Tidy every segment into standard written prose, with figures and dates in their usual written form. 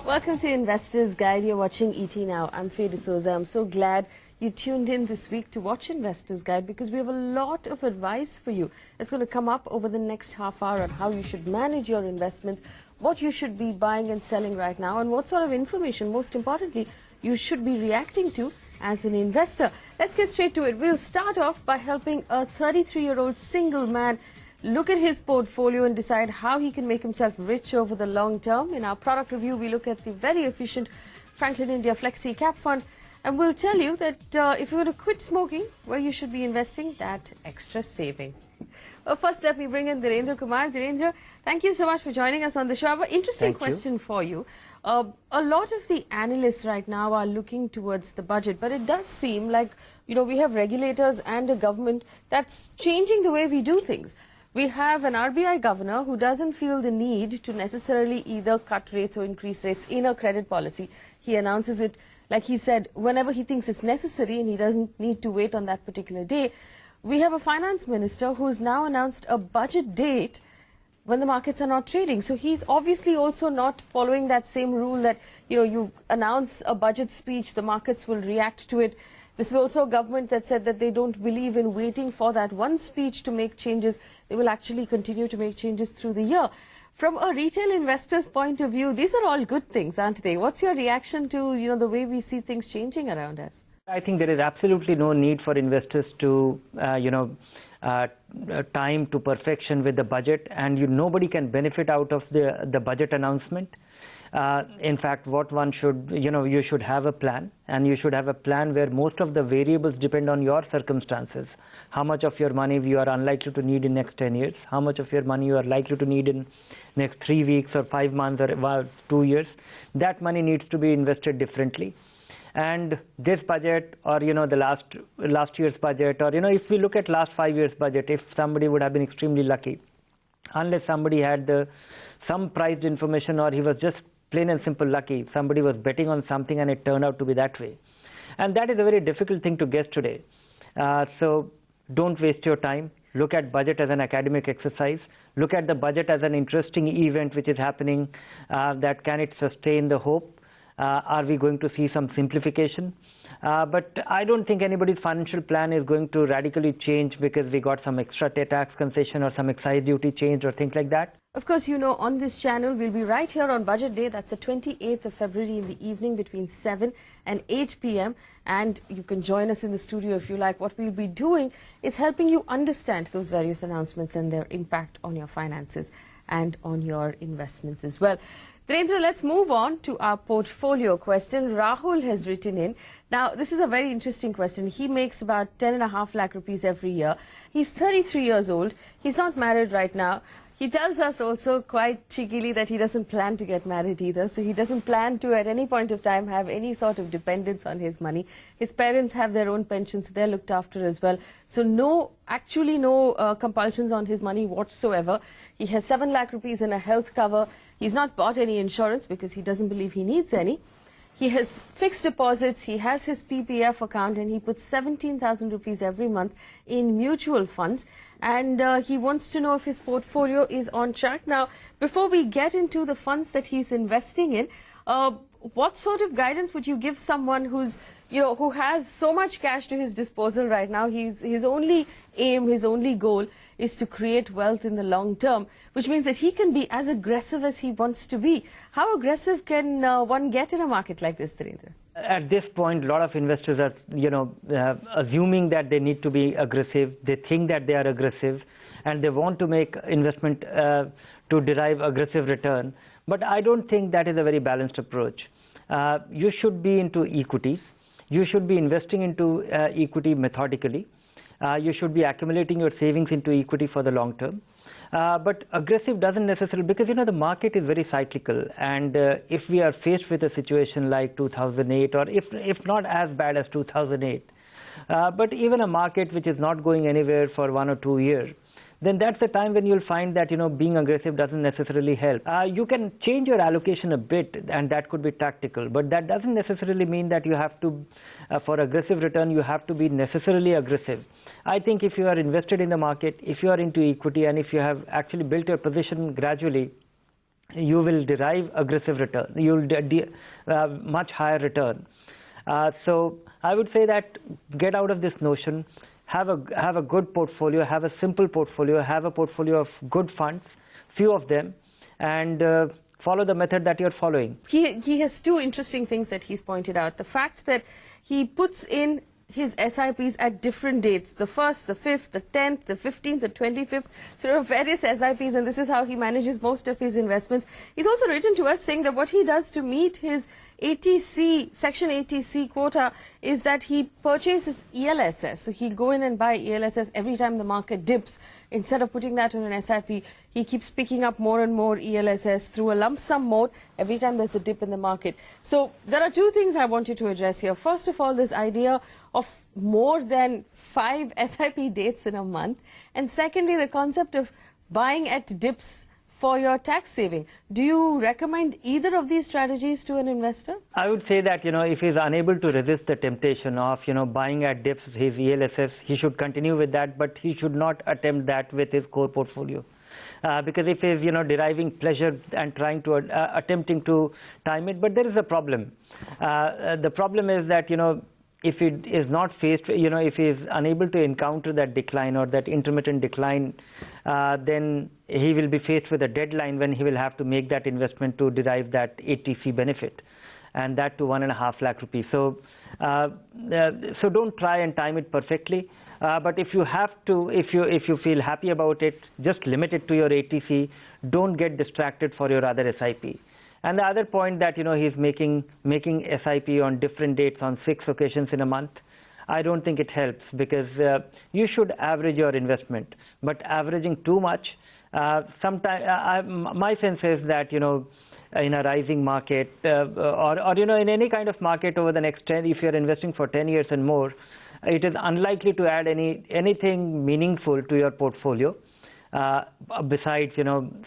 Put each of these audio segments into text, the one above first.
Welcome to Investors Guide. You're watching ET Now. I'm Faye D'Souza. I'm so glad you tuned in this week to watch Investors Guide because we have a lot of advice for you. It's going to come up over the next half hour on how you should manage your investments, what you should be buying and selling right now, and what sort of information, most importantly, you should be reacting to as an investor. Let's get straight to it. We'll start off by helping a 33-year-old single man look at his portfolio and decide how he can make himself rich over the long term. In our product review, we look at the very efficient Franklin India Flexi Cap Fund, and we'll tell you that if you're going to quit smoking, where you should be investing that extra saving. Well, first, let me bring in Kumar. Thank you so much for joining us on the show. I have an interesting question for you. A lot of the analysts right now are looking towards the budget, but it does seem like, we have regulators and a government that's changing the way we do things. We have an RBI governor who doesn't feel the need to necessarily either cut rates or increase rates in a credit policy. He announces it, like he said, whenever he thinks it's necessary, and he doesn't need to wait on that particular day. We have a finance minister who's now announced a budget date when the markets are not trading. So he's obviously also not following that same rule that, you announce a budget speech, the markets will react to it. This is also a government that said that they don't believe in waiting for that one speech to make changes. They will actually continue to make changes through the year. From a retail investor's point of view, these are all good things, aren't they? What's your reaction to, the way we see things changing around us? I think there is absolutely no need for investors to, time to perfection with the budget, and nobody can benefit out of the budget announcement. In fact, what one should, you should have a plan, and you should have a plan where most of the variables depend on your circumstances. How much of your money you are unlikely to need in next 10 years, how much of your money you are likely to need in next 3 weeks or 5 months or 2 years. That money needs to be invested differently. And this budget, or the last year's budget, or if we look at last 5 years budget, if somebody would have been extremely lucky, unless somebody had some priced information, or he was just plain and simple lucky, somebody was betting on something and it turned out to be that way. And that is a very difficult thing to guess today. So don't waste your time. Look at budget as an academic exercise. Look at the budget as an interesting event which is happening, that can it sustain the hope. Are we going to see some simplification? But I don't think anybody's financial plan is going to radically change because we got some extra tax concession or some excise duty change or things like that. Of course, on this channel, we'll be right here on Budget Day. That's the 28th of February in the evening between 7 and 8 p.m. And you can join us in the studio if you like. What we'll be doing is helping you understand those various announcements and their impact on your finances and on your investments as well. Dhirendra, let's move on to our portfolio question. Rahul has written in. Now, this is a very interesting question. He makes about 10.5 lakh rupees every year. He's 33 years old. He's not married right now. He tells us also quite cheekily that he doesn't plan to get married either. So he doesn't plan to at any point of time have any sort of dependence on his money. His parents have their own pensions. So they're looked after as well. So no compulsions on his money whatsoever. He has 7 lakh rupees in a health cover. He's not bought any insurance because he doesn't believe he needs any. He has fixed deposits, he has his PPF account, and he puts 17,000 rupees every month in mutual funds. And he wants to know if his portfolio is on track. Now, before we get into the funds that he's investing in, what sort of guidance would you give someone who's, who has so much cash to his disposal right now? His only aim, his only goal is to create wealth in the long term, which means that he can be as aggressive as he wants to be. How aggressive can one get in a market like this, Dhirendra? At this point, a lot of investors are, assuming that they need to be aggressive. They think that they are aggressive, and they want to make investment to derive aggressive return. But I don't think that is a very balanced approach. You should be into equities. You should be investing into equity methodically. You should be accumulating your savings into equity for the long term. But aggressive doesn't necessarily, because the market is very cyclical, and if we are faced with a situation like 2008, or if not as bad as 2008, but even a market which is not going anywhere for 1 or 2 years, then that's the time when you'll find that being aggressive doesn't necessarily help. You can change your allocation a bit, and that could be tactical, but that doesn't necessarily mean that you have to, for aggressive return, you have to be necessarily aggressive. I think if you are invested in the market, if you are into equity, and if you have actually built your position gradually, you will derive aggressive return. You'll much higher return. So I would say that get out of this notion. Have a good portfolio. Have a simple portfolio. Have a portfolio of good funds, few of them, and follow the method that you're following. He has two interesting things that he's pointed out. The fact that he puts in his SIPs at different dates, the 1st, the 5th, the 10th, the 15th, the 25th, sort of various SIPs, and this is how he manages most of his investments. He's also written to us saying that what he does to meet his ATC, Section ATC quota is that he purchases ELSS. So he'll go in and buy ELSS every time the market dips. Instead of putting that on an SIP, he keeps picking up more and more ELSS through a lump sum mode every time there's a dip in the market. So there are two things I want you to address here. First of all, this idea of more than 5 SIP dates in a month. And secondly, the concept of buying at dips for your tax saving. Do you recommend either of these strategies to an investor? I would say that, if he's unable to resist the temptation of, buying at dips his ELSS, he should continue with that, but he should not attempt that with his core portfolio. Because if he's, deriving pleasure and trying to, attempting to time it, but there is a problem. The problem is that, if he is not faced, if he is unable to encounter that decline or that intermittent decline, then he will be faced with a deadline when he will have to make that investment to derive that ATC benefit, and that to 1.5 lakh rupees. So, so don't try and time it perfectly. But if you have to, if you feel happy about it, just limit it to your ATC. Don't get distracted for your other SIP. And the other point that he's making SIP on different dates on 6 occasions in a month, I don't think it helps, because you should average your investment. But averaging too much, sometimes my sense is that in a rising market or in any kind of market over the next 10, if you're investing for 10 years and more, it is unlikely to add anything meaningful to your portfolio. Besides,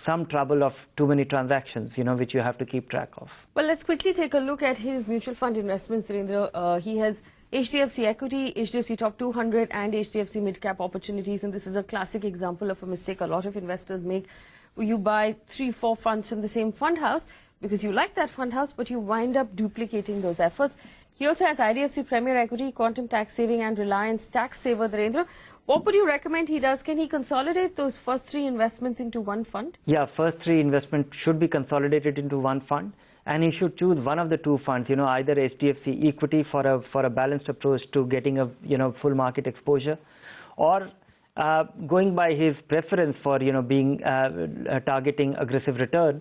some trouble of too many transactions, which you have to keep track of. Well, let's quickly take a look at his mutual fund investments, Dhirendra. He has HDFC Equity, HDFC Top 200 and HDFC Mid Cap Opportunities, and this is a classic example of a mistake a lot of investors make. You buy 3-4 funds from the same fund house because you like that fund house, but you wind up duplicating those efforts. He also has IDFC Premier Equity, Quantum Tax Saving and Reliance Tax Saver. Dhirendra, what would you recommend he does? Can he consolidate those first 3 investments into one fund? Yeah, first 3 investments should be consolidated into one fund, and he should choose one of the 2 funds, either HDFC Equity for a balanced approach to getting a full market exposure, or going by his preference for being targeting aggressive return.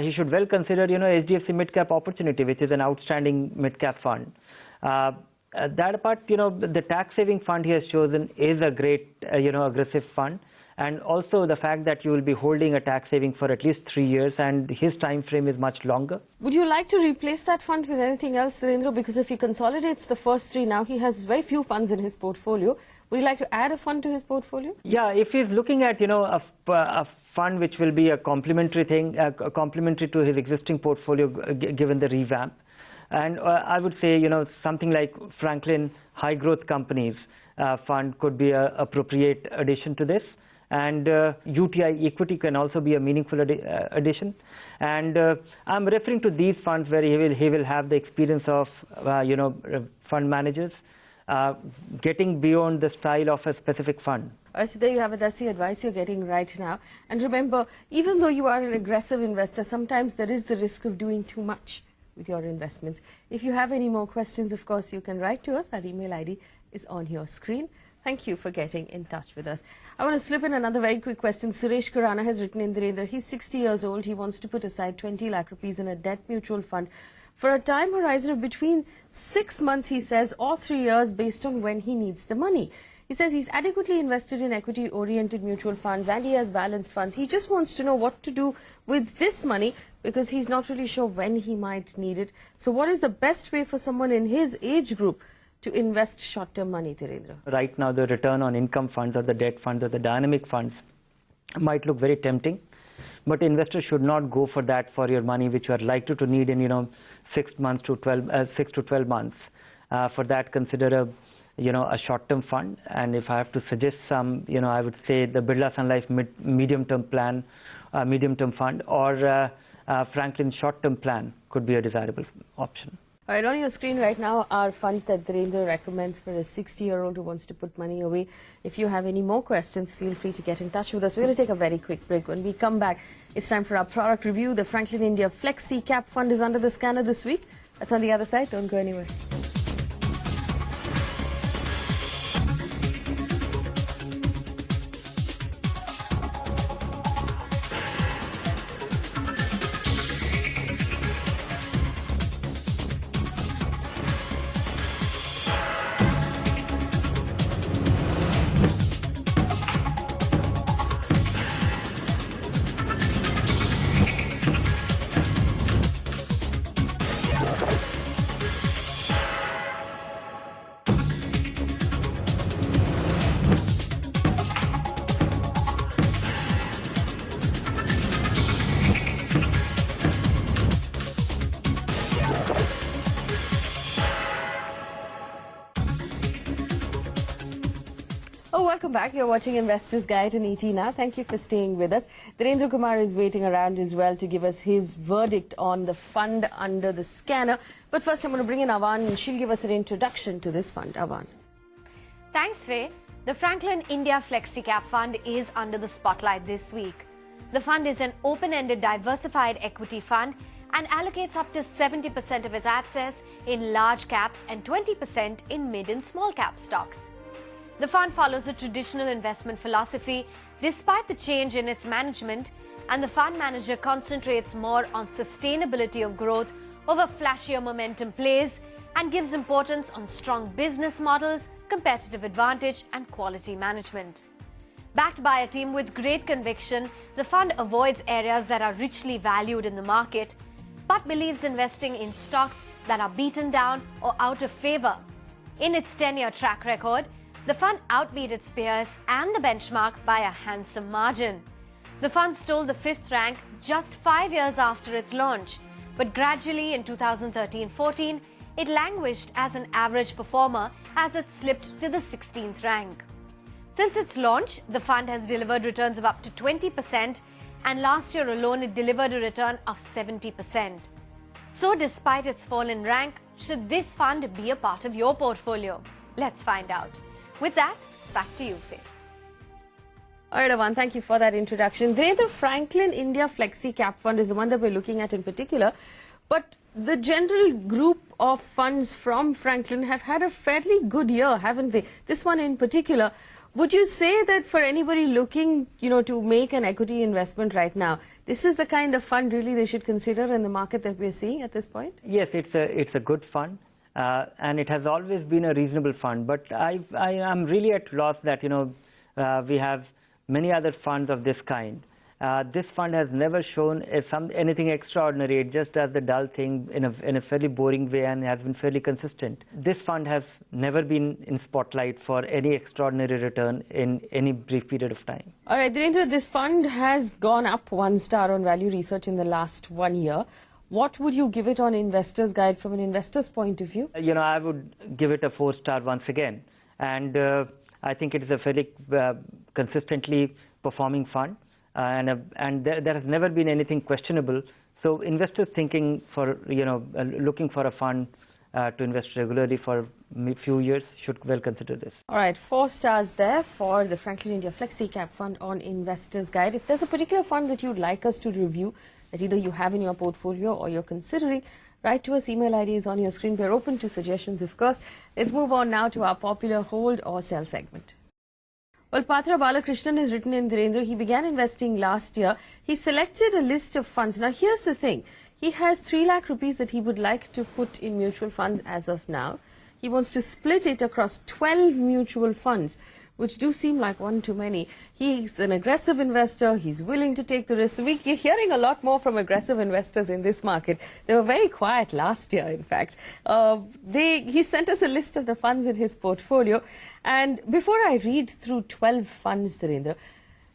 He should well consider HDFC Mid Cap Opportunity, which is an outstanding mid cap fund. That apart, the tax saving fund he has chosen is a great, aggressive fund, and also the fact that you will be holding a tax saving for at least 3 years, and his time frame is much longer. Would you like to replace that fund with anything else, Dhirendra? Because if he consolidates the first 3, now he has very few funds in his portfolio. Would you like to add a fund to his portfolio? Yeah, if he's looking at, a fund which will be a complementary thing, complementary to his existing portfolio, given the revamp. And I would say, something like Franklin High Growth Companies fund could be an appropriate addition to this. And UTI Equity can also be a meaningful addition. And I'm referring to these funds where he will have the experience of, fund managers, getting beyond the style of a specific fund. So there you have it. That's the advice you're getting right now. And remember, even though you are an aggressive investor, sometimes there is the risk of doing too much with your investments. If you have any more questions, of course, you can write to us. Our email ID is on your screen. Thank you for getting in touch with us. I want to slip in another very quick question. Suresh Kurana has written in Dhirendra. He's 60 years old. He wants to put aside 20 lakh rupees in a debt mutual fund for a time horizon of between 6 months, he says, or 3 years based on when he needs the money. He says he's adequately invested in equity-oriented mutual funds and he has balanced funds. He just wants to know what to do with this money because he's not really sure when he might need it. So what is the best way for someone in his age group to invest short-term money, Dhirendra? Right now, the return on income funds or the debt funds or the dynamic funds might look very tempting, but investors should not go for that for your money, which you are likely to need in 6 to 12 months. For that, consider a short-term fund. And if I have to suggest some, I would say the Birla Sun Life medium-term plan, medium-term fund, or Franklin short-term plan could be a desirable option. All right, on your screen right now are funds that Dhirendra recommends for a 60-year-old who wants to put money away. If you have any more questions, feel free to get in touch with us. We're going to take a very quick break. When we come back, it's time for our product review. The Franklin India Flexi Cap Fund is under the scanner this week. That's on the other side. Don't go anywhere. Welcome back. You're watching Investor's Guide on ET now. Thank you for staying with us. Dhirendra Kumar is waiting around as well to give us his verdict on the fund under the scanner. But first, I'm going to bring in Avan, and she'll give us an introduction to this fund. Avan. Thanks, Faye. The Franklin India Flexi Cap Fund is under the spotlight this week. The fund is an open-ended diversified equity fund and allocates up to 70% of its assets in large caps and 20% in mid and small cap stocks. The fund follows a traditional investment philosophy despite the change in its management, and the fund manager concentrates more on sustainability of growth over flashier momentum plays and gives importance on strong business models, competitive advantage and quality management. Backed by a team with great conviction, the fund avoids areas that are richly valued in the market but believes investing in stocks that are beaten down or out of favor. In its 10-year track record, the fund outbeat its peers and the benchmark by a handsome margin. The fund stole the 5th rank just 5 years after its launch, but gradually in 2013-14, it languished as an average performer as it slipped to the 16th rank. Since its launch, the fund has delivered returns of up to 20%, and last year alone it delivered a return of 70%. So despite its fall in rank, should this fund be a part of your portfolio? Let's find out. With that, back to you, Faye. All right, Avan, thank you for that introduction. The Franklin India Flexi Cap Fund is the one that we're looking at in particular. But the general group of funds from Franklin have had a fairly good year, haven't they? This one in particular. Would you say that for anybody looking, to make an equity investment right now, this is the kind of fund really they should consider in the market that we're seeing at this point? Yes, it's a good fund. And it has always been a reasonable fund, but I am really at loss that we have many other funds of this kind. This fund has never shown anything extraordinary. It just does the dull thing in a fairly boring way and has been fairly consistent. This fund has never been in spotlight for any extraordinary return in any brief period of time. All right, Dhirendra, this fund has gone up 1 star on value research in the last 1 year. What would you give it on Investor's Guide from an investor's point of view? I would give it a 4-star once again. And I think it is a fairly consistently performing fund. And there has never been anything questionable. So investors looking for a fund to invest regularly for a few years should well consider this. All right, 4 stars there for the Franklin India Flexi Cap Fund on Investor's Guide. If there's a particular fund that you'd like us to review, that either you have in your portfolio or you're considering, write to us. Email ID is on your screen. We're open to suggestions, of course. Let's move on now to our popular hold or sell segment. Well, Patra Balakrishnan has written in Dhirendra. He began investing last year. He selected a list of funds. Now, here's the thing. He has 3 lakh rupees that he would like to put in mutual funds as of now. He wants to split it across 12 mutual funds, which do seem like one too many. He's an aggressive investor. He's willing to take the risk. We're hearing a lot more from aggressive investors in this market. They were very quiet last year, in fact. He sent us a list of the funds in his portfolio. And before I read through 12 funds, Dhirendra,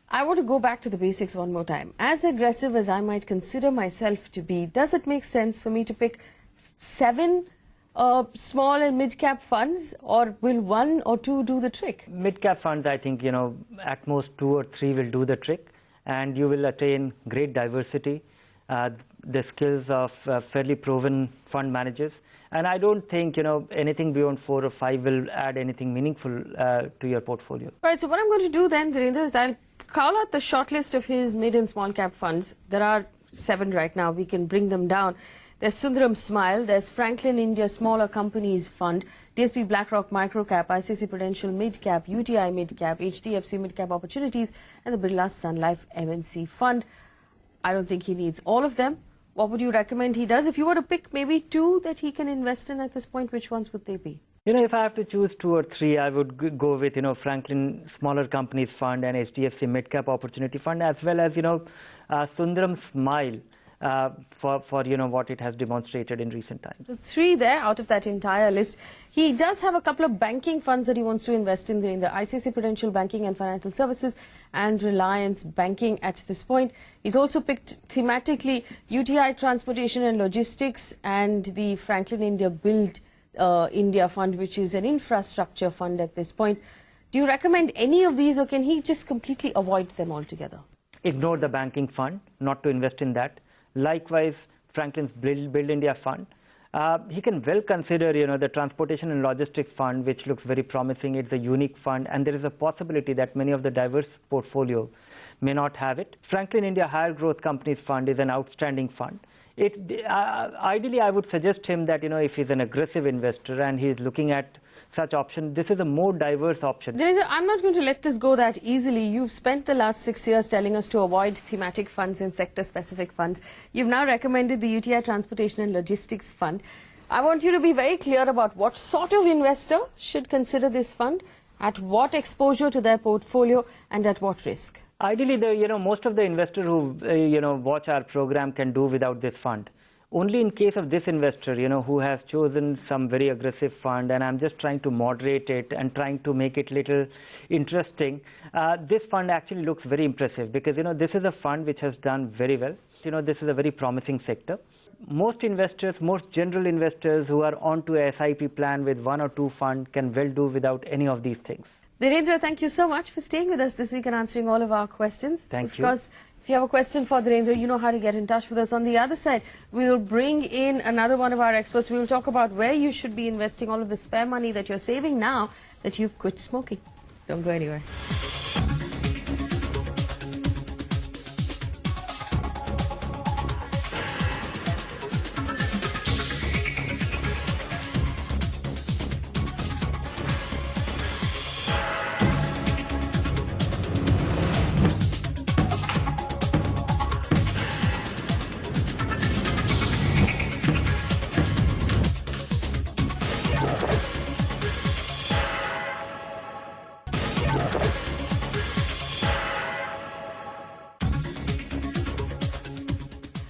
I want to go back to the basics one more time. As aggressive as I might consider myself to be, does it make sense for me to pick 7 small and mid-cap funds, or will one or two do the trick? Mid-cap funds, I think, at most 2 or 3 will do the trick, and you will attain great diversity, the skills of fairly proven fund managers. And I don't think, anything beyond 4 or 5 will add anything meaningful to your portfolio. All right, so what I'm going to do then, Dhirendra, is I'll call out the shortlist of his mid and small cap funds. There are 7 right now. We can bring them down. There's Sundaram Smile, there's Franklin India Smaller Companies Fund, DSP BlackRock Microcap, ICICI Prudential Midcap, UTI Midcap, HDFC Midcap Opportunities, and the Birla Sun Life MNC Fund. I don't think he needs all of them. What would you recommend he does? If you were to pick maybe 2 that he can invest in at this point, which ones would they be? If I have to choose 2 or 3, I would go with, Franklin Smaller Companies Fund and HDFC Midcap Opportunity Fund, as well as, Sundaram Smile. For what it has demonstrated in recent times. So 3 there out of that entire list. He does have a couple of banking funds that he wants to invest in the ICICI Prudential Banking and Financial Services and Reliance Banking at this point. He's also picked thematically UTI Transportation and Logistics and the Franklin India Build India Fund, which is an infrastructure fund at this point. Do you recommend any of these, or can he just completely avoid them altogether? Ignore the banking fund, not to invest in that. Likewise, Franklin's Build India Fund. He can well consider, the Transportation and Logistics Fund, which looks very promising. It's a unique fund, and there is a possibility that many of the diverse portfolio may not have it. Franklin India Higher Growth Companies Fund is an outstanding fund. Ideally, I would suggest him that, if he's an aggressive investor and he's looking at such option, this is a more diverse option. I'm not going to let this go that easily. You've spent the last 6 years telling us to avoid thematic funds and sector-specific funds. You've now recommended the UTI Transportation and Logistics Fund. I want you to be very clear about what sort of investor should consider this fund, at what exposure to their portfolio, and at what risk. Ideally, most of the investors who watch our program can do without this fund. Only in case of this investor, who has chosen some very aggressive fund, and I'm just trying to moderate it and trying to make it little interesting, this fund actually looks very impressive because, this is a fund which has done very well. This is a very promising sector. Most investors, most general investors who are onto a SIP plan with 1 or 2 funds can well do without any of these things. Dhirendra, thank you so much for staying with us this week and answering all of our questions. Thank you. Of course, if you have a question for Dhirendra, you know how to get in touch with us. On the other side, we will bring in another one of our experts. We will talk about where you should be investing all of the spare money that you're saving now that you've quit smoking. Don't go anywhere.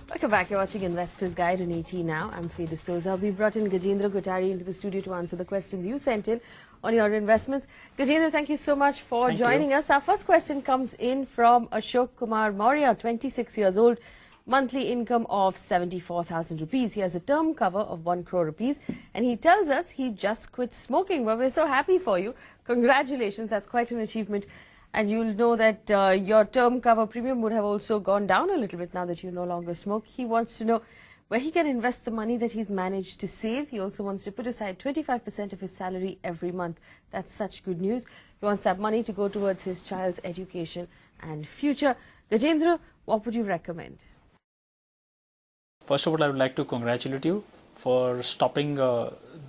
Welcome back. You're watching Investor's Guide on ET Now. I'm Frida Souza. We brought in Gajendra Kothari into the studio to answer the questions you sent in on your investments. Gajendra, thank you so much for joining us. Our first question comes in from Ashok Kumar Maurya, 26 years old, monthly income of 74,000 rupees. He has a term cover of 1 crore rupees, and he tells us he just quit smoking. Well, we're so happy for you. Congratulations. That's quite an achievement. And you'll know that your term cover premium would have also gone down a little bit now that you no longer smoke. He wants to know where he can invest the money that he's managed to save. He also wants to put aside 25% of his salary every month. That's such good news. He wants that money to go towards his child's education and future. Gajendra, what would you recommend? First of all, I would like to congratulate you for stopping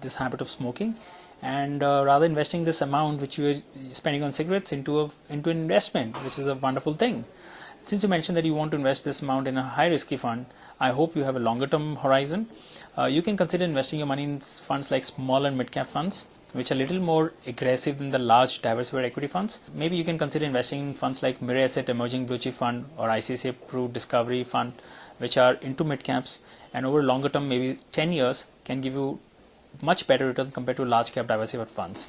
this habit of smoking, and rather investing this amount which you are spending on cigarettes into an investment, which is a wonderful thing. Since you mentioned that you want to invest this amount in a high risky fund, I hope you have a longer term horizon. You can consider investing your money in funds like small and mid cap funds, which are a little more aggressive than the large diversified equity funds. Maybe you can consider investing in funds like Mirae Asset Emerging Blue Chip Fund or ICICI Pru Discovery Fund, which are into mid caps, and over longer term, maybe 10 years, can give you much better return compared to large cap diversified funds.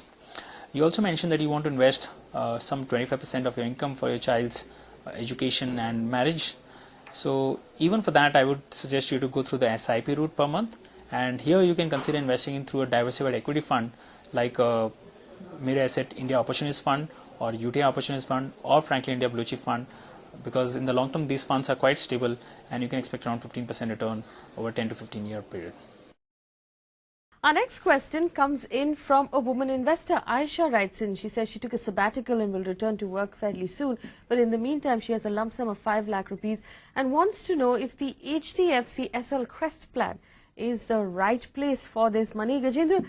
You also mentioned that you want to invest some 25% of your income for your child's education and marriage. So even for that, I would suggest you to go through the SIP route per month And here you can consider investing in through a diversified equity fund like Mira Asset India Opportunist Fund or UTI Opportunist Fund or Franklin India Blue Chip Fund, because in the long term these funds are quite stable and you can expect around 15% return over 10 to 15 year period. Our next question comes in from a woman investor. Aisha writes in, she says she took a sabbatical and will return to work fairly soon. But in the meantime, she has a lump sum of 5 lakh rupees and wants to know if the HDFC SL Crest plan is the right place for this money. Gajendra,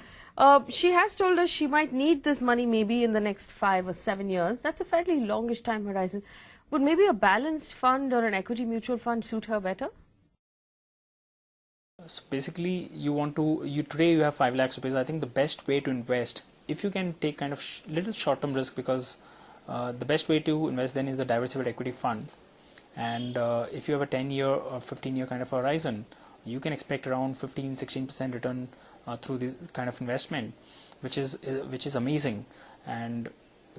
she has told us she might need this money maybe in the next 5 or 7 years. That's a fairly longish time horizon. Would maybe a balanced fund or an equity mutual fund suit her better? So basically, today you have 5 lakhs rupees. I think the best way to invest, if you can take kind of little short-term risk, because the best way to invest then is a diversified equity fund. And if you have a 10-year or 15-year kind of horizon, you can expect around 15-16% return through this kind of investment, which is amazing and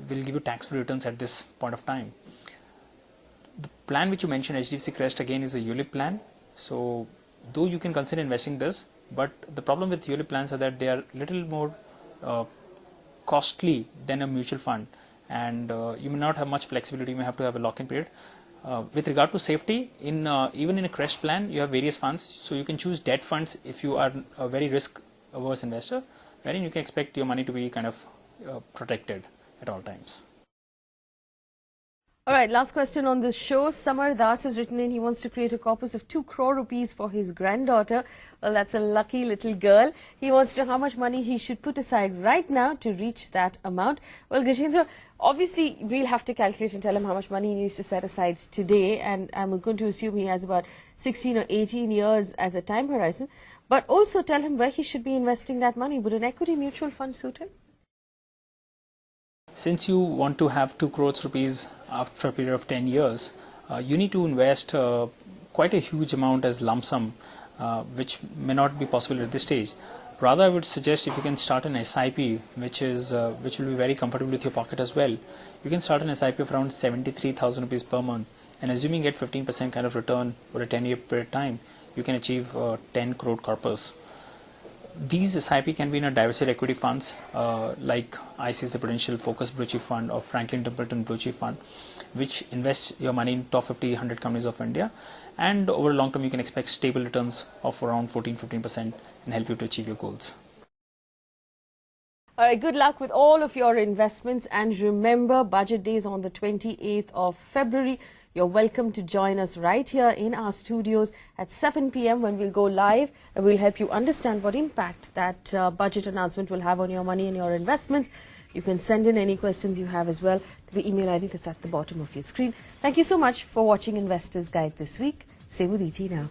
will give you tax-free returns at this point of time. The plan which you mentioned, HDFC Crest, again is a ULIP plan. So though you can consider investing this, but the problem with ULIP plans is that they are little more costly than a mutual fund, and you may not have much flexibility. You may have to have a lock-in period. With regard to safety, even in a Crest plan, you have various funds, so you can choose debt funds if you are a very risk-averse investor, wherein you can expect your money to be kind of protected at all times. All right, last question on this show. Samar Das has written in, he wants to create a corpus of 2 crore rupees for his granddaughter. Well, that's a lucky little girl. He wants to know how much money he should put aside right now to reach that amount. Well, Gajendra, obviously we'll have to calculate and tell him how much money he needs to set aside today, and I'm going to assume he has about 16 or 18 years as a time horizon, but also tell him where he should be investing that money. Would an equity mutual fund suit him? Since you want to have 2 crores rupees after a period of 10 years, you need to invest quite a huge amount as lump sum, which may not be possible at this stage. Rather, I would suggest if you can start an SIP, which will be very comfortable with your pocket as well. You can start an SIP of around 73,000 rupees per month, and assuming you get 15% kind of return over a 10-year period of time, you can achieve 10 crore corpus. These SIP can be in a diversified equity funds like ICICI Prudential Focus Blue Chip Fund or Franklin Templeton Blue Chip Fund, which invests your money in top 50, 100 companies of India, and over long term you can expect stable returns of around 14-15% and help you to achieve your goals. All right, good luck with all of your investments, and remember, budget day is on the 28th of February. You're welcome to join us right here in our studios at 7 p.m. when we'll go live, and we'll help you understand what impact that budget announcement will have on your money and your investments. You can send in any questions you have as well to the email ID that's at the bottom of your screen. Thank you so much for watching Investors Guide this week. Stay with ET now.